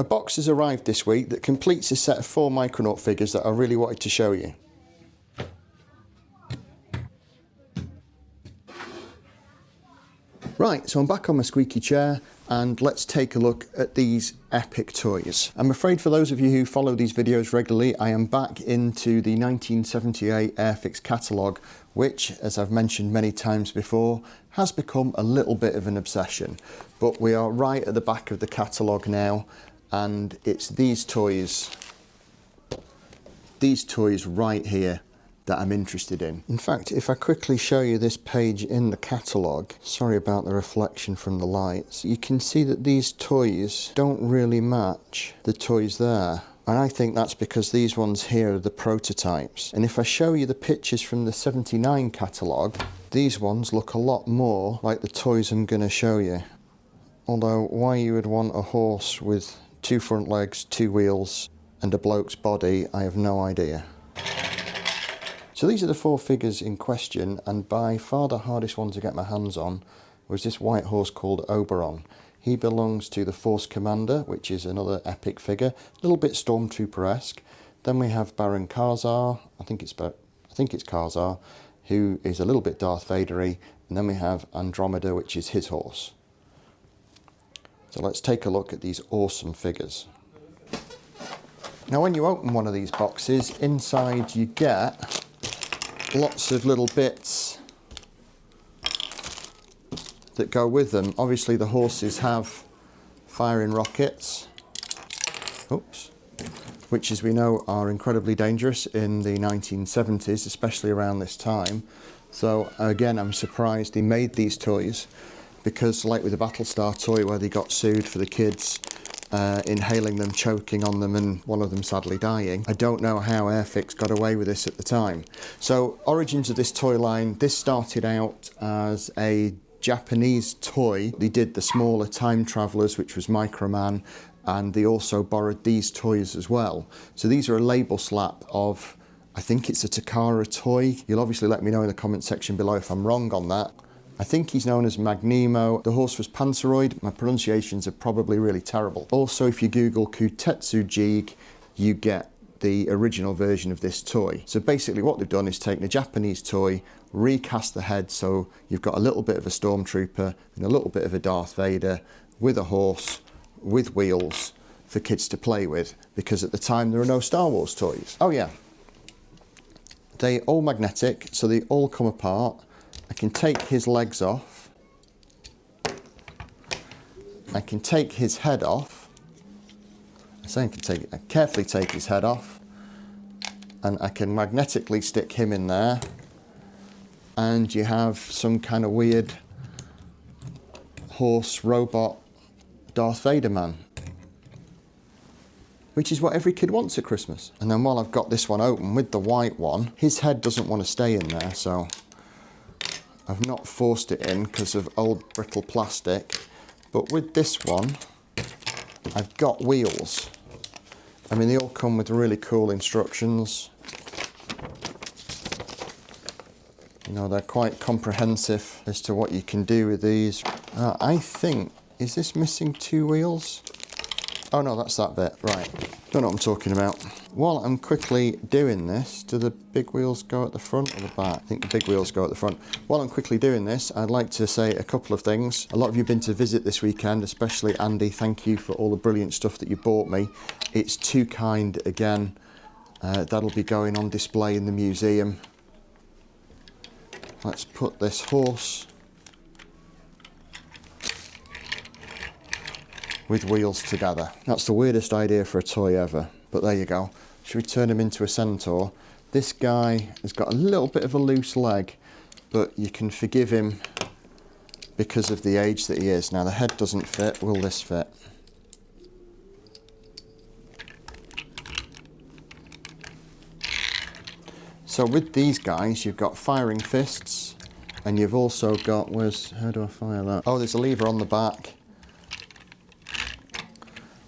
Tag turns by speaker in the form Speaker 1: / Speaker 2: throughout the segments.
Speaker 1: A box has arrived this week that completes a set of 4 Micronaut figures that I really wanted to show you. Right, so I'm back on my squeaky chair and let's take a look at these epic toys. I'm afraid for those of you who follow these videos regularly, I am back into the 1978 Airfix catalogue, which, as I've mentioned many times before, has become a little bit of an obsession. But we are right at the back of the catalogue now, and it's these toys right here that I'm interested in. In fact, if I quickly show you this page in the catalogue, sorry about the reflection from the lights, you can see that these toys don't really match the toys there. And I think that's because these ones here are the prototypes. And if I show you the pictures from the 79 catalogue, these ones look a lot more like the toys I'm going to show you. Although why you would want a horse with 2 front legs, 2 wheels and a bloke's body, I have no idea. So these are the 4 figures in question, and by far the hardest one to get my hands on was this white horse called Oberon. He belongs to the Force Commander, which is another epic figure, a little bit Stormtrooper-esque. Then we have Baron Karza, I think it's Karza, who is a little bit Darth Vader-y, and then we have Andromeda, which is his horse. So let's take a look at these awesome figures. Now when you open one of these boxes, inside you get lots of little bits that go with them. Obviously the horses have firing rockets, which as we know are incredibly dangerous in the 1970s, especially around this time. So again, I'm surprised they made these toys, because like with the Battlestar toy where they got sued for the kids inhaling them, choking on them, and one of them sadly dying, I don't know how Airfix got away with this at the time. So origins of this toy line, this started out as a Japanese toy. They did the smaller time travelers, which was Microman, and they also borrowed these toys as well. So these are a label slap of, I think it's a Takara toy. You'll obviously let me know in the comment section below if I'm wrong on that. I think he's known as Magnemo. The horse was Panzeroid. My pronunciations are probably really terrible. Also, if you Google Kutetsu Jig, you get the original version of this toy. So basically what they've done is taken a Japanese toy, recast the head so you've got a little bit of a Stormtrooper and a little bit of a Darth Vader with a horse, with wheels for kids to play with, because at the time there were no Star Wars toys. Oh yeah, they all magnetic, so they all come apart. I can take his legs off, I can take his head off, I can carefully take his head off, and I can magnetically stick him in there, and you have some kind of weird horse robot Darth Vader man, which is what every kid wants at Christmas. And then while I've got this one open with the white one, his head doesn't want to stay in there, so I've not forced it in because of old brittle plastic. But with this one, I've got wheels. I mean, they all come with really cool instructions. You know, they're quite comprehensive as to what you can do with these. I think, is this missing 2 wheels? Oh no, that's that bit, right. Don't know what I'm talking about. While I'm quickly doing this, do the big wheels go at the front or the back? I think the big wheels go at the front. While I'm quickly doing this, I'd like to say a couple of things. A lot of you have been to visit this weekend, especially Andy. Thank you for all the brilliant stuff that you bought me. It's too kind again. That'll be going on display in the museum. Let's put this horse with wheels together. That's the weirdest idea for a toy ever, but there you go. Should we turn him into a centaur? This guy has got a little bit of a loose leg, but you can forgive him because of the age that he is. Now the head doesn't fit, will this fit? So with these guys, you've got firing fists, and you've also got, how do I fire that? Oh, there's a lever on the back.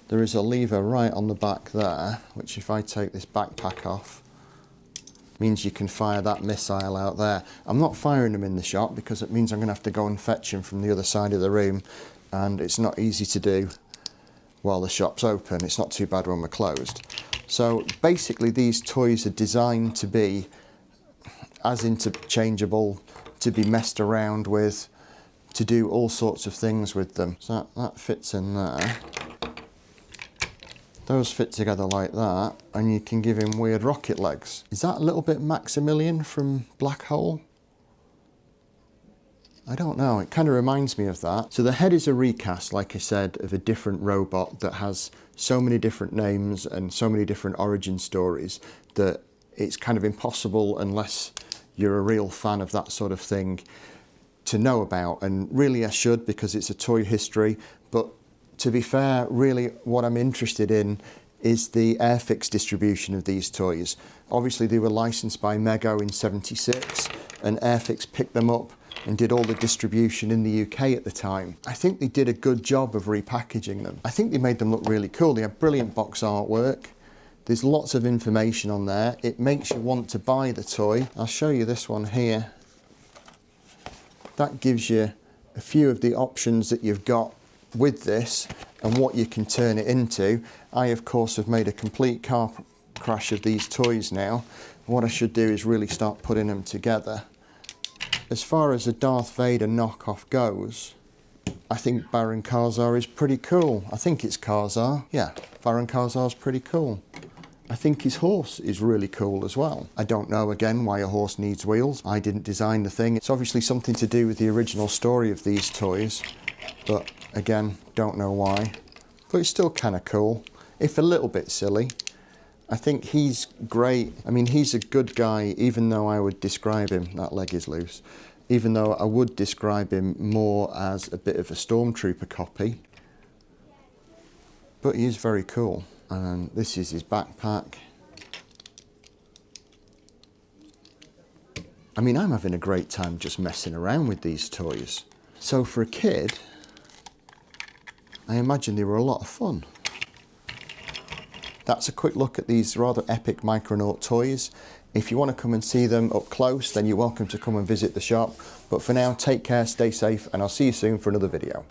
Speaker 1: There is a lever right on the back there, which if I take this backpack off, means you can fire that missile out there. I'm not firing them in the shop because it means I'm going to have to go and fetch them from the other side of the room, and it's not easy to do. while the shop's open. It's not too bad when we're closed. So basically these toys are designed to be as interchangeable, to be messed around with, to do all sorts of things with them. So that fits in there. Those fit together like that, and you can give him weird rocket legs. Is that a little bit Maximilian from Black Hole? I don't know, it kind of reminds me of that. So the head is a recast, like I said, of a different robot that has so many different names and so many different origin stories that it's kind of impossible, unless you're a real fan of that sort of thing, to know about. And really I should, because it's a toy history. But to be fair, really what I'm interested in is the Airfix distribution of these toys. Obviously they were licensed by Mego in '76, and Airfix picked them up and did all the distribution in the UK at the time. I think they did a good job of repackaging them. I think they made them look really cool. They have brilliant box artwork. There's lots of information on there. It makes you want to buy the toy. I'll show you this one here. That gives you a few of the options that you've got with this and what you can turn it into. I, of course, have made a complete car crash of these toys now. What I should do is really start putting them together. As far as a Darth Vader knockoff goes, I think Baron Karza is pretty cool. I think it's Karza. Yeah, Baron Karza is pretty cool. I think his horse is really cool as well. I don't know, again, why a horse needs wheels. I didn't design the thing. It's obviously something to do with the original story of these toys, but again, don't know why. But it's still kind of cool, if a little bit silly. I think he's great. I mean, he's a good guy, even though I would describe him, that leg is loose, even though I would describe him more as a bit of a Stormtrooper copy. But he is very cool. And this is his backpack. I mean, I'm having a great time just messing around with these toys. So for a kid, I imagine they were a lot of fun. That's a quick look at these rather epic Micronaut toys. If you want to come and see them up close, then you're welcome to come and visit the shop. But for now, take care, stay safe, and I'll see you soon for another video.